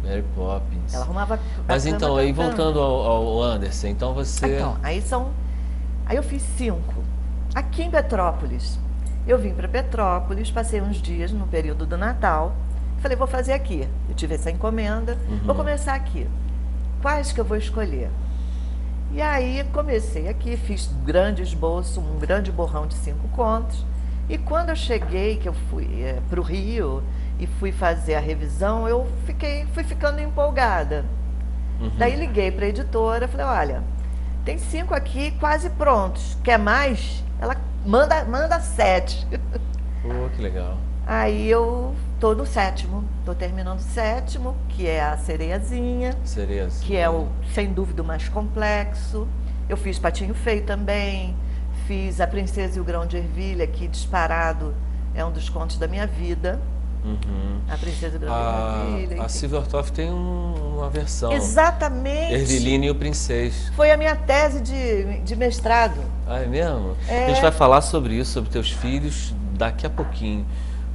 Mary Poppins. Ela arrumava a Mas cama então, aí cantando. voltando ao Anderson, então você... Então, aí eu fiz 5. Aqui em Petrópolis. Eu vim para Petrópolis, passei uns dias no período do Natal. Falei, vou fazer aqui. Eu tive essa encomenda, vou começar aqui. Quais que eu vou escolher? E aí comecei aqui, fiz grande esboço, um grande borrão de 5 contos. E quando eu cheguei, que eu fui para o Rio e fui fazer a revisão, eu fui ficando empolgada. Daí liguei para a editora, falei, olha, tem 5 aqui quase prontos. Quer mais? Ela manda 7. Pô, que legal. Aí eu tô no 7º, tô terminando o 7º, que é a Sereiazinha, Cereza. que é sem dúvida o mais complexo. Eu fiz Patinho Feio também, fiz A Princesa e o Grão de Ervilha, que disparado é um dos contos da minha vida. A Princesa e o Grão de Ervilha. A enfim. Silvia Ortoff tem uma versão. Exatamente. Ervilino e o Princês. Foi a minha tese de mestrado. Ah, é mesmo? É. A gente vai falar sobre isso, sobre teus filhos, daqui a pouquinho.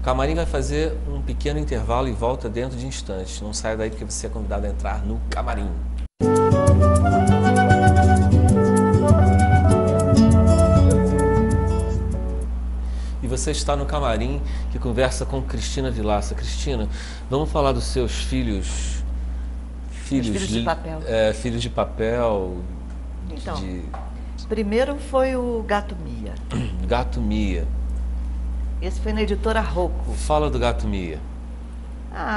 O Camarim vai fazer um pequeno intervalo e volta dentro de instantes. Não saia daí porque você é convidado a entrar no Camarim. E você está no Camarim, que conversa com Cristina Vilaça. Cristina, vamos falar dos seus filhos... Filhos de papel. Filhos de papel. Então, primeiro foi o Gato Mia. Gato Mia. Esse foi na editora Rocco. Fala do Gato Mia.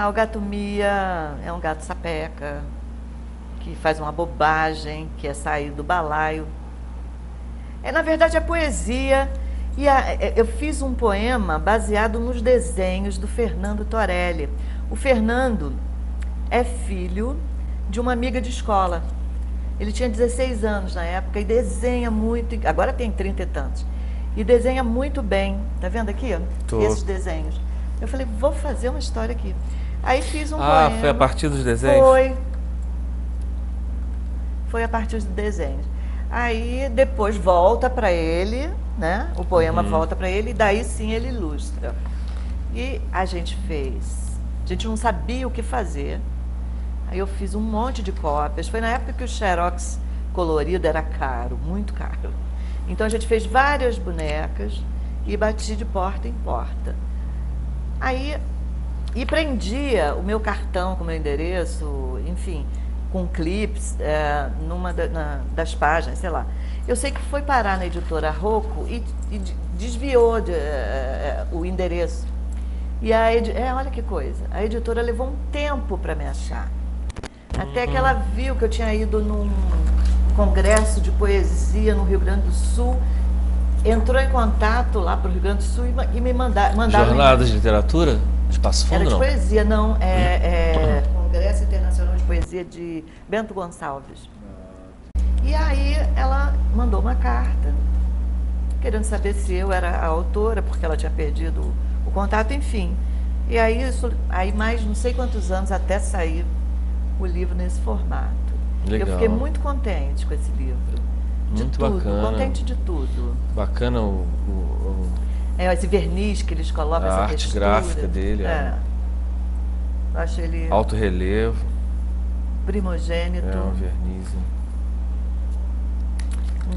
O Gato Mia é um gato sapeca, que faz uma bobagem, que é sair do balaio. Na verdade, é poesia. E eu fiz um poema baseado nos desenhos do Fernando Torelli. O Fernando é filho de uma amiga de escola. Ele tinha 16 anos na época e desenha muito, agora tem 30 e tantos. E desenha muito bem. Tá vendo aqui? Tô. Esses desenhos. Eu falei, vou fazer uma história aqui. Aí fiz um poema. Foi a partir dos desenhos? Foi a partir dos desenhos. Aí depois volta para ele, né? O poema volta para ele e daí sim ele ilustra. E a gente não sabia o que fazer. Aí eu fiz um monte de cópias. Foi na época que o Xerox colorido era caro, muito caro. Então a gente fez várias bonecas e bati de porta em porta. Aí, e prendia o meu cartão com o meu endereço, enfim, com clips, numa das páginas, sei lá. Eu sei que foi parar na editora Rocco e desviou o endereço. E olha que coisa, a editora levou um tempo para me achar. Até que ela viu que eu tinha ido num congresso de poesia no Rio Grande do Sul, entrou em contato lá para o Rio Grande do Sul e me mandaram... Jornadas de literatura? Espaço Fundo, Era de não? poesia, não. Congresso Internacional de Poesia de Bento Gonçalves. E aí ela mandou uma carta, querendo saber se eu era a autora, porque ela tinha perdido o contato, enfim. E aí mais não sei quantos anos até sair o livro nesse formato. Legal. Eu fiquei muito contente com esse livro. Muito tudo, bacana. Contente de tudo. Bacana Esse verniz que eles colocam, essa arte textura. gráfica dele. Eu acho ele Alto relevo. primogênito. Um verniz.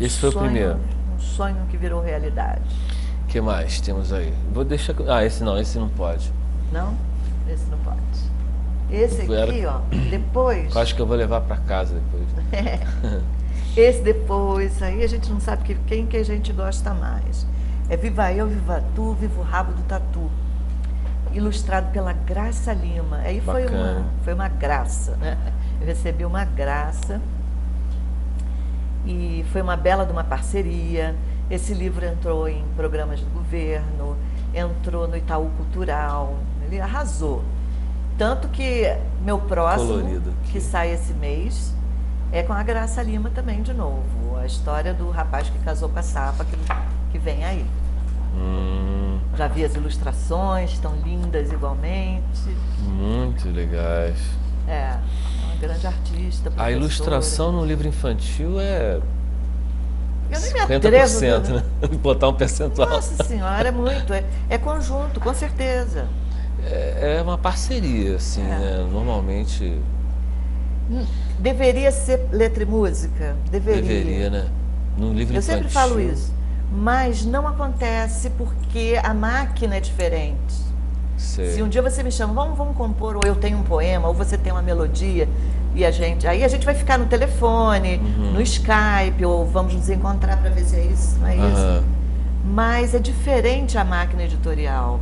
Esse foi o primeiro. Um sonho que virou realidade. O que mais temos aí? Vou deixar... esse não pode. Não? Esse não pode. Esse aqui, ó, depois... Eu acho que eu vou levar para casa depois. Esse depois, aí a gente não sabe quem que a gente gosta mais. É Viva Eu, Viva Tu, Viva o Rabo do Tatu. Ilustrado pela Graça Lima. Aí foi uma graça, né? Eu recebi uma graça. E foi uma bela de uma parceria. Esse livro entrou em programas do governo, entrou no Itaú Cultural. Ele arrasou. Tanto que meu próximo, que sai esse mês, é com a Graça Lima também, de novo. A história do rapaz que casou com a Sapa, que vem aí. Já vi as ilustrações, estão lindas igualmente. Muito legais. É uma grande artista, professora. A ilustração no livro infantil é... Eu nem me 50%, né? Botar um percentual. Nossa senhora, é muito. É conjunto, com certeza. É uma parceria, assim, né? Normalmente Deveria ser letra e música? deveria, né? No livro Eu infantil. sempre falo isso, mas não acontece porque a máquina é diferente. Sei. Se um dia você me chama, vamos compor, ou eu tenho um poema, ou você tem uma melodia, e aí a gente vai ficar no telefone, no Skype, ou vamos nos encontrar para ver se é isso, não é isso. Aham. Mas é diferente a máquina editorial.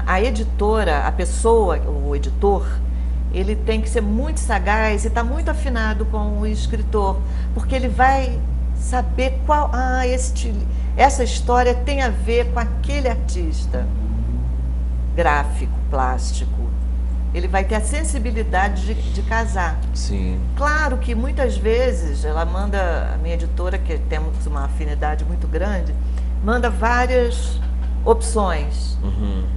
A editora, a pessoa, o editor, ele tem que ser muito sagaz e estar muito afinado com o escritor, porque ele vai saber essa história tem a ver com aquele artista gráfico, plástico. Ele vai ter a sensibilidade de casar. Sim. Claro que muitas vezes ela manda, a minha editora, que temos uma afinidade muito grande, manda várias opções.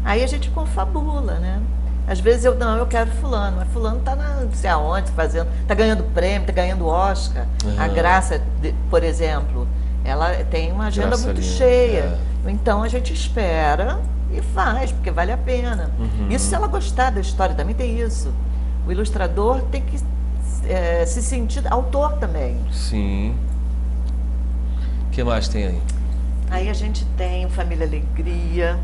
Aí a gente confabula, né? Às vezes eu quero fulano, mas fulano está não sei aonde fazendo, está ganhando prêmio, está ganhando Oscar. A Graça, por exemplo, ela tem uma agenda Graça muito Lima, cheia. Então a gente espera e faz, porque vale a pena. Isso se ela gostar da história, também tem isso. O ilustrador tem que se sentir autor também. Sim. O que mais tem aí? Aí a gente tem o Família Alegria.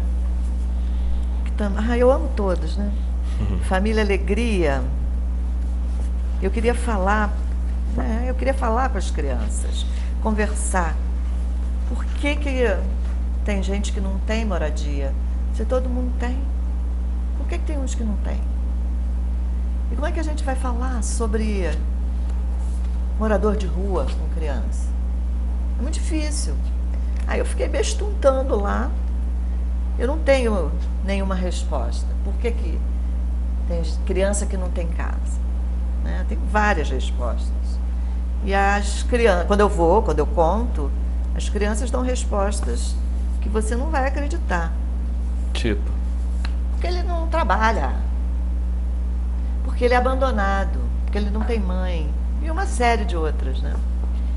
Eu amo todos, né? Família Alegria. Eu queria falar com as crianças, conversar. Por que tem gente que não tem moradia? Se todo mundo tem, por que tem uns que não tem? E como é que a gente vai falar sobre morador de rua com criança? É muito difícil. Aí eu fiquei bestuntando lá. Eu não tenho nenhuma resposta. Por que tem criança que não tem casa? Né? Tem várias respostas. E as crianças, quando eu conto, as crianças dão respostas que você não vai acreditar. Tipo? Porque ele não trabalha. Porque ele é abandonado. Porque ele não tem mãe. E uma série de outras, né?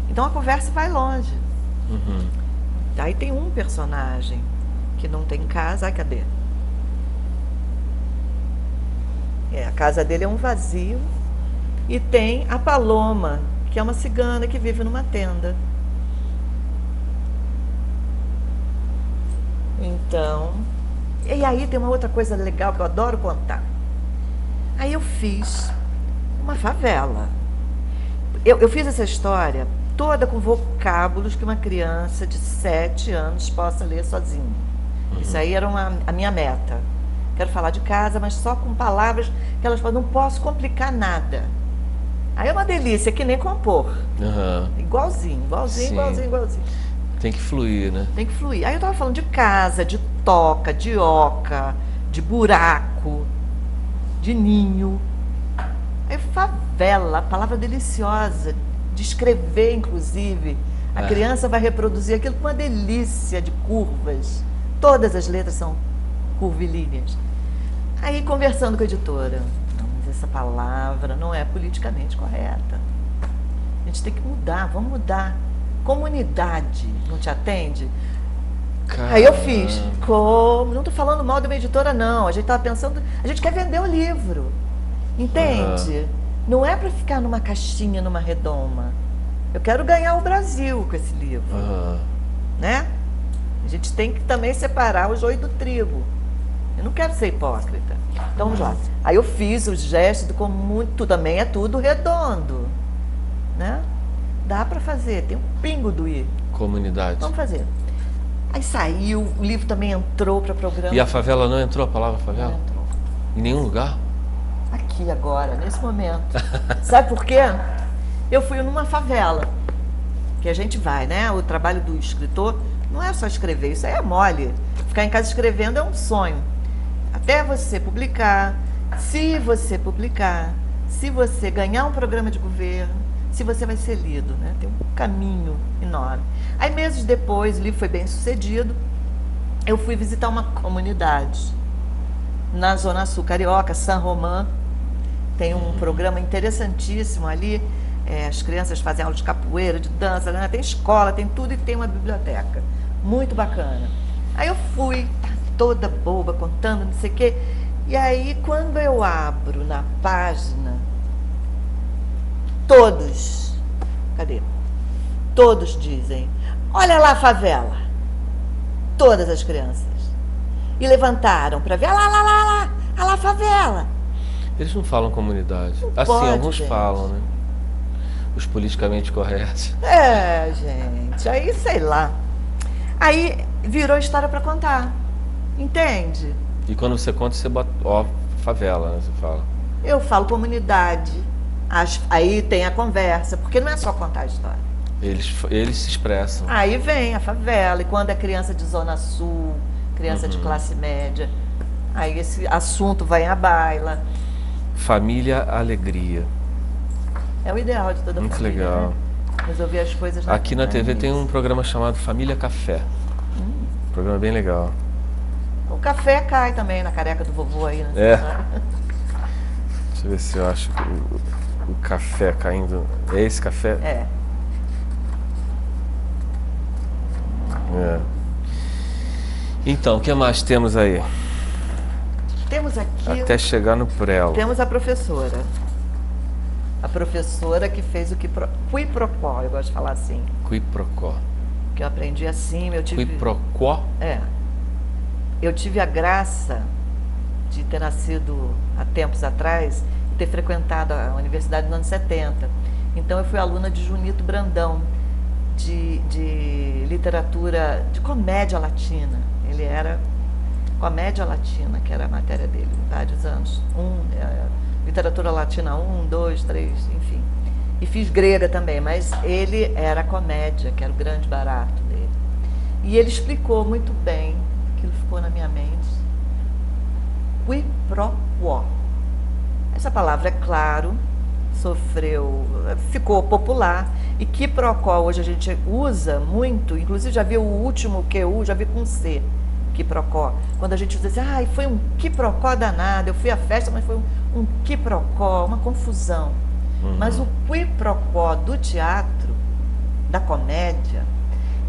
Então a conversa vai longe. Aí tem um personagem que não tem casa. Ai, cadê? A casa dele é um vazio. E tem a Paloma, que é uma cigana que vive numa tenda. Então, e aí tem uma outra coisa legal que eu adoro contar. Aí eu fiz uma favela. Eu fiz essa história toda com vocábulos que uma criança de 7 anos possa ler sozinha. Isso aí era a minha meta. Quero falar de casa, mas só com palavras que elas falam, não posso complicar nada. Aí é uma delícia, que nem compor. Igualzinho. Tem que fluir, né? Tem que fluir. Aí eu estava falando de casa, de toca, de oca, de buraco, de ninho. Aí favela, palavra deliciosa, de escrever, inclusive. A criança vai reproduzir aquilo com uma delícia de curvas. Todas as letras são curvilíneas. Aí, conversando com a editora, não, mas essa palavra não é politicamente correta. A gente tem que mudar, vamos mudar. Comunidade não te atende? Caramba. Aí eu fiz. Como? Não estou falando mal de uma editora, não. A gente estava pensando, a gente quer vender o livro. Entende? Não é para ficar numa caixinha, numa redoma. Eu quero ganhar o Brasil com esse livro. Né? A gente tem que também separar o joio do trigo. Eu não quero ser hipócrita. Então vamos lá. Aí eu fiz o gesto do como também é tudo redondo. Né? Dá para fazer, tem um pingo do I. Comunidade. Vamos fazer. Aí saiu, o livro também entrou para programa. E a favela não entrou, a palavra favela? Não entrou. Em nenhum lugar? Aqui agora, nesse momento. Sabe por quê? Eu fui numa favela, que a gente vai, né? O trabalho do escritor não é só escrever, isso aí é mole. Ficar em casa escrevendo é um sonho. Até você publicar, se você publicar, se você ganhar um programa de governo, se você vai ser lido, né? Tem um caminho enorme. Aí meses depois, o livro foi bem sucedido, eu fui visitar uma comunidade na Zona Sul Carioca, San Román. Tem um programa interessantíssimo ali, as crianças fazem aula de capoeira, de dança, né? Tem escola, tem tudo e tem uma biblioteca. Muito bacana. Aí eu fui, toda boba, contando, não sei o quê. E aí, quando eu abro na página, todos, cadê? Todos dizem, olha lá a favela. Todas as crianças. E levantaram para ver, olha lá a favela. Eles não falam comunidade. Não assim, pode, alguns gente. falam, né? Os politicamente corretos. É, gente, aí sei lá. Aí virou história para contar. Entende? E quando você conta, você bota, ó, favela, né? Você fala. Eu falo comunidade. Aí tem a conversa, porque não é só contar a história. Eles se expressam. Aí vem a favela, e quando é criança de Zona Sul, criança de classe média, aí esse assunto vai à baila. Família, alegria. É o ideal de toda Muito família. legal. Né? Resolver as coisas Aqui na TV tem um programa chamado Família Café. Programa bem legal. O café cai também na careca do vovô aí, né? Deixa eu ver se eu acho o café caindo. É esse café? É. É. Então, o que mais temos aí? Temos aqui. Até chegar no prelo. Temos a professora. A professora que fez o qui pro quo, eu gosto de falar assim. Qui pro quo. Que eu aprendi assim, eu tive. Qui pro quo? É. Eu tive a graça de ter nascido há tempos atrás e ter frequentado a universidade nos anos 70. Então eu fui aluna de Junito Brandão, de literatura, de comédia latina. Ele era comédia latina, que era a matéria dele, vários anos. Literatura latina 1, 2, 3, enfim. E fiz grega também, mas ele era comédia, que era o grande barato dele. E ele explicou muito bem, aquilo ficou na minha mente. Qui pro quo. Essa palavra, é claro, ficou popular. E qui pro quo hoje a gente usa muito, inclusive já vi o último QU, já vi com C, qui pro quo. Quando a gente usa assim, foi um qui pro quo danado, eu fui à festa, mas foi um qui pro quo, uma confusão. Mas o qui pro quo do teatro, da comédia,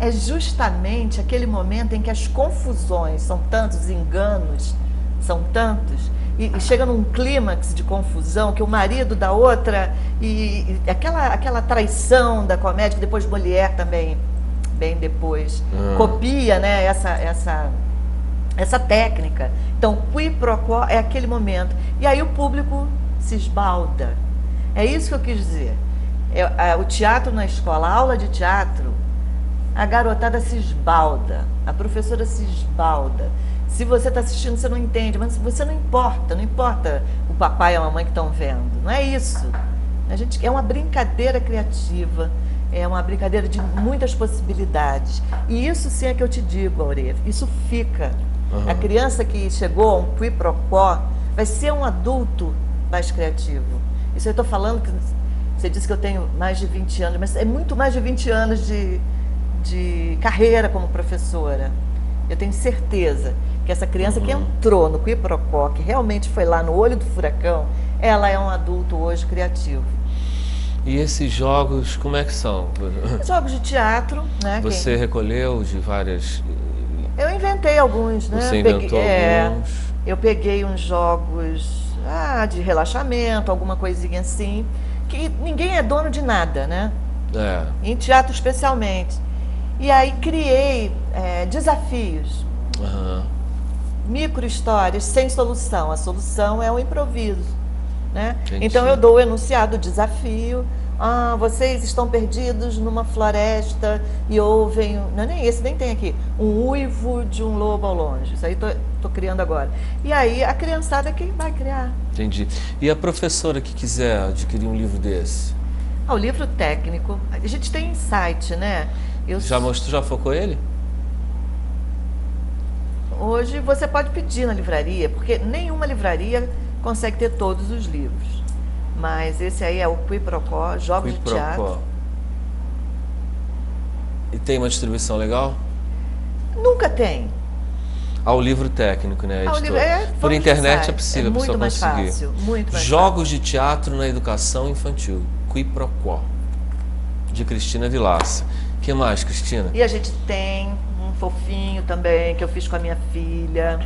é justamente aquele momento em que as confusões são tantos, os enganos são tantos, e chega num clímax de confusão, que o marido da outra, e aquela traição da comédia, que depois Molière também, bem depois, copia, né, essa técnica. Então, qui pro quo é aquele momento. E aí o público se esbalda. É isso que eu quis dizer. O teatro na escola, a aula de teatro, a garotada se esbalda, a professora se esbalda. Se você está assistindo, você não entende, mas você não importa o papai e a mamãe que estão vendo. Não é isso. É uma brincadeira criativa, é uma brincadeira de muitas possibilidades. E isso sim é que eu te digo, Aurelia, isso fica. A criança que chegou a um qui pro quo vai ser um adulto mais criativo. Isso eu estou falando, que você disse que eu tenho mais de 20 anos, mas é muito mais de 20 anos de carreira como professora. Eu tenho certeza que essa criança que entrou no qui pro quo, que realmente foi lá no olho do furacão, ela é um adulto hoje criativo. E esses jogos, como é que são? Jogos de teatro, né? Você recolheu de várias... Eu inventei alguns, né? Você inventou alguns? Eu peguei uns jogos de relaxamento, alguma coisinha assim, que ninguém é dono de nada, né? Em teatro especialmente. E aí criei desafios, micro-histórias sem solução. A solução é o improviso, né? Então eu dou o enunciado, o desafio. Vocês estão perdidos numa floresta e ouvem... Não, nem esse, nem tem aqui. Um uivo de um lobo ao longe. Isso aí tô criando agora. E aí a criançada que vai criar. Entendi. E a professora que quiser adquirir um livro desse? O livro técnico, a gente tem site, né? Já focou ele? Hoje você pode pedir na livraria, porque nenhuma livraria consegue ter todos os livros. Mas esse aí é o qui pro quo, jogos de teatro. E tem uma distribuição legal? Nunca tem. O livro técnico, né? Por internet é possível a pessoa conseguir. Fácil, muito mais Jogos de teatro na educação infantil. Qui pro quo. De Cristina Vilaça. O que mais, Cristina? E a gente tem um fofinho também, que eu fiz com a minha filha.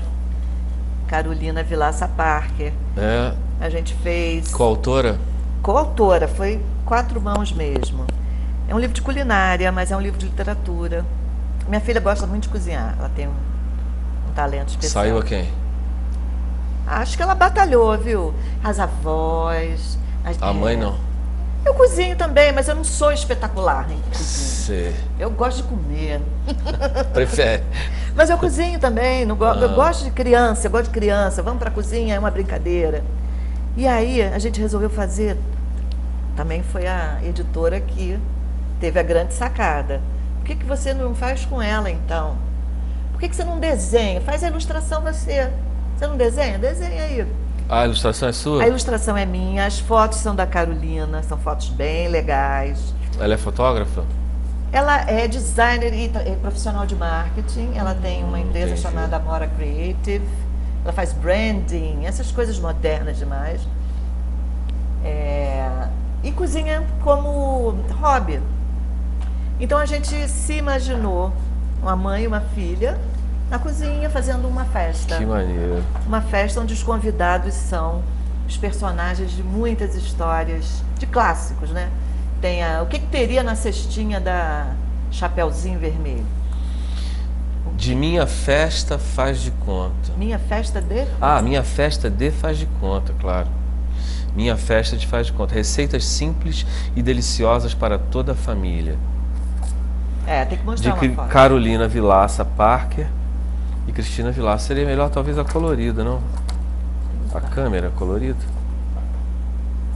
Carolina Vilaça Parker. É. A gente fez... Coautora? Coautora, foi 4 mãos mesmo. É um livro de culinária, mas é um livro de literatura. Minha filha gosta muito de cozinhar, ela tem um talento especial. Saiu a quem? Acho que ela batalhou, viu? As avós... A mãe não? Eu cozinho também, mas eu não sou espetacular em cozinha. Sim. Eu gosto de comer. Prefere? Mas eu cozinho também, eu gosto de criança, eu gosto de criança. Vamos para a cozinha, é uma brincadeira. E aí a gente resolveu fazer, também foi a editora que teve a grande sacada. Por que você não faz com ela, então? Por que você não desenha? Faz a ilustração você. Você não desenha? Desenha aí. A ilustração é sua? A ilustração é minha, as fotos são da Carolina, são fotos bem legais. Ela é fotógrafa? Ela é designer e profissional de marketing. Ela tem uma empresa chamada Amora Creative. Ela faz branding, essas coisas modernas demais. E cozinha como hobby. Então a gente se imaginou uma mãe e uma filha na cozinha fazendo uma festa. Que maneiro. Uma festa onde os convidados são os personagens de muitas histórias, de clássicos, né? Tem o que teria na cestinha da Chapeuzinho Vermelho? De Minha Festa Faz de Conta. Minha Festa de? Minha Festa de Faz de Conta, claro. Minha Festa de Faz de Conta. Receitas simples e deliciosas para toda a família. Tem que mostrar uma foto. Carolina Vilaça Parker e Cristina Vilaça. Seria melhor talvez a colorida, não? A câmera colorida.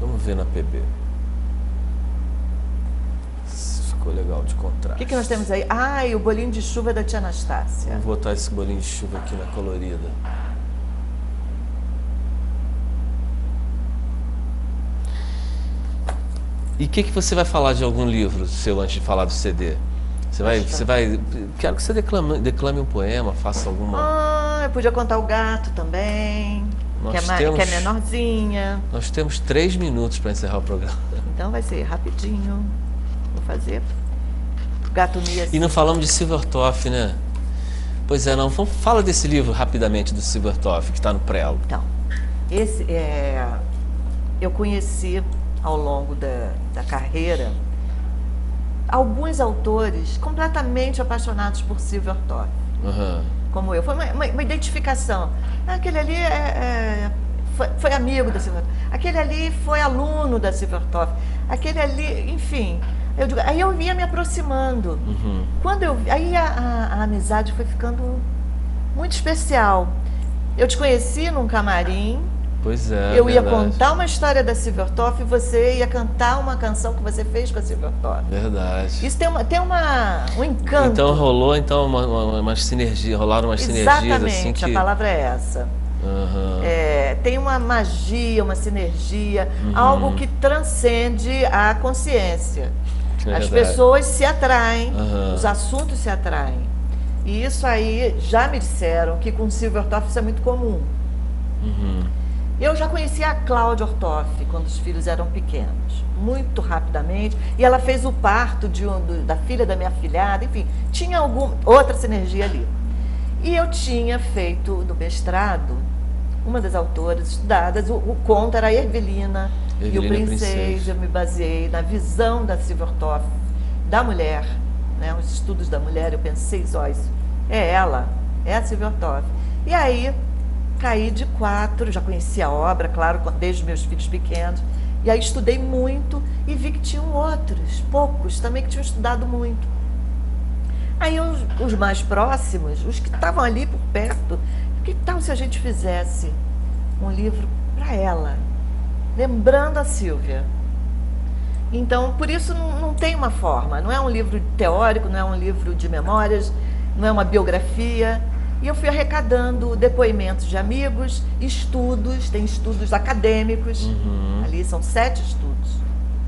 Vamos ver na PB. Ficou legal de contraste. O que nós temos aí? E o bolinho de chuva da tia Anastácia. Vou botar esse bolinho de chuva aqui na colorida. E o que você vai falar de algum livro seu antes de falar do CD? Você vai... Quero que você declame um poema, faça alguma... Eu podia contar o gato também, que é menorzinha. Nós temos 3 minutos para encerrar o programa. Então vai ser rapidinho. Vou fazer. Gato Mia. E não falamos de Silvertoff, né? Pois é, não. Fala desse livro rapidamente do Silvertoff, que está no prelo. Então, esse eu conheci ao longo da carreira alguns autores completamente apaixonados por Silvertoff. Como eu. Foi uma identificação. Aquele ali foi amigo da Silvertoff. Aquele ali foi aluno da Silvertoff. Aquele ali, enfim... Aí eu ia me aproximando. Aí a amizade foi ficando muito especial. Eu te conheci num camarim. Pois é. Eu ia contar uma história da Silvertoff e você ia cantar uma canção que você fez com a Silvertoff. Verdade. Isso tem um encanto. Então rolou uma sinergia, rolaram umas sinergias assim que... a palavra é essa. Tem uma magia, uma sinergia, algo que transcende a consciência. As pessoas se atraem, os assuntos se atraem. E isso aí, já me disseram que com Silvertoff isso é muito comum. Eu já conhecia a Cláudia Ortoff quando os filhos eram pequenos, muito rapidamente. E ela fez o parto da filha da minha afilhada, enfim, tinha outra sinergia ali. E eu tinha feito no mestrado, uma das autoras estudadas, o conto era a Ervelina e o Princesa. Eu me baseei na visão da Silvertoff, da mulher, né, os estudos da mulher. Eu pensei, isso é ela, é a Silvertoff. E aí caí de 4, já conhecia a obra, claro, desde meus filhos pequenos. E aí estudei muito e vi que tinham outros, poucos também, que tinham estudado muito. Aí os mais próximos, os que estavam ali por perto, que tal se a gente fizesse um livro para ela, lembrando a Sílvia? Então, por isso não tem uma forma, não é um livro teórico, não é um livro de memórias, não é uma biografia. E eu fui arrecadando depoimentos de amigos, estudos, tem estudos acadêmicos, ali são 7 estudos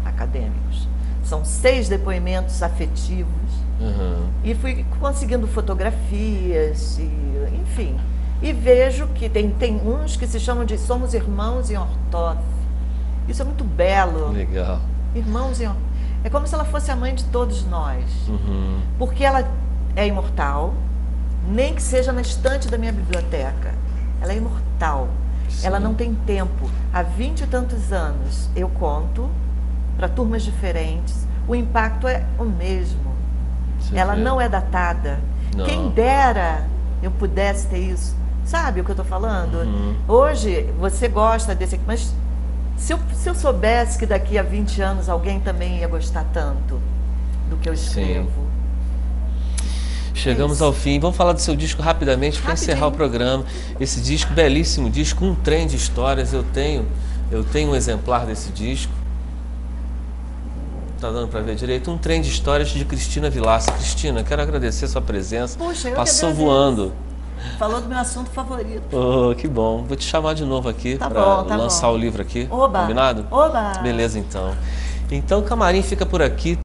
acadêmicos, são 6 depoimentos afetivos, e fui conseguindo fotografias, enfim. E vejo que tem uns que se chamam de Somos Irmãos em Ortoff. Isso é muito belo. Legal. Irmãos em Ortoff. É como se ela fosse a mãe de todos nós, porque ela é imortal. Nem que seja na estante da minha biblioteca. ela é imortal. Sim. Ela não tem tempo. Há 20 e tantos anos eu conto para turmas diferentes, o impacto é o mesmo. Você Ela vê. não é datada. Não. Quem dera eu pudesse ter isso. Sabe o que eu estou falando? Uhum. Hoje você gosta desse aqui, mas se eu soubesse que daqui a 20 anos alguém também ia gostar tanto do que eu escrevo. Chegamos ao fim. Vamos falar do seu disco rapidamente para encerrar o programa. Esse disco, belíssimo disco, um trem de histórias. Eu tenho um exemplar desse disco. Tá dando para ver direito? Um trem de histórias de Cristina Vilaça. Cristina, quero agradecer a sua presença. Puxa, eu Passou que agradeço. voando. Falou do meu assunto favorito. Oh, que bom. Vou te chamar de novo aqui Tá para bom, tá lançar bom. o livro aqui. Oba! Combinado? Oba! Beleza, então. Então, o Camarim fica por aqui.